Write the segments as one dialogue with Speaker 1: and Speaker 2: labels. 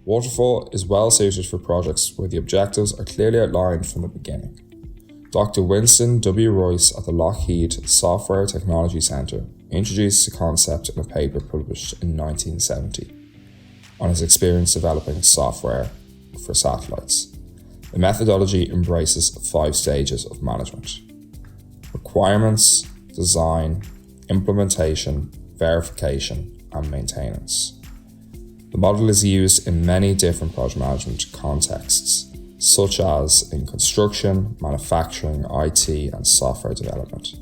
Speaker 1: Waterfall is well suited for projects where the objectives are clearly outlined from the beginning. Dr. Winston W. Royce at the Lockheed Software Technology Center introduced the concept in a paper published in 1970 on his experience developing software for satellites. The methodology embraces 5 stages of management: requirements, design, implementation, verification, and maintenance. The model is used in many different project management contexts, such as in construction, manufacturing, IT, and software development.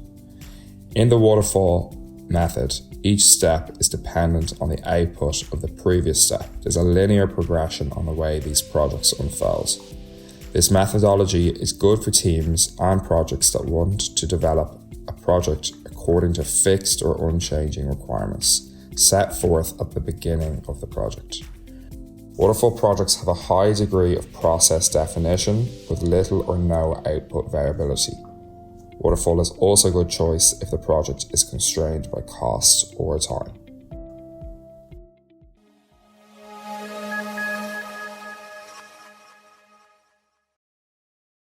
Speaker 1: In the waterfall method, each step is dependent on the output of the previous step. There's a linear progression on the way these projects unfold. This methodology is good for teams and projects that want to develop a project according to fixed or unchanging requirements set forth at the beginning of the project. Waterfall projects have a high degree of process definition with little or no output variability. Waterfall is also a good choice if the project is constrained by cost or time.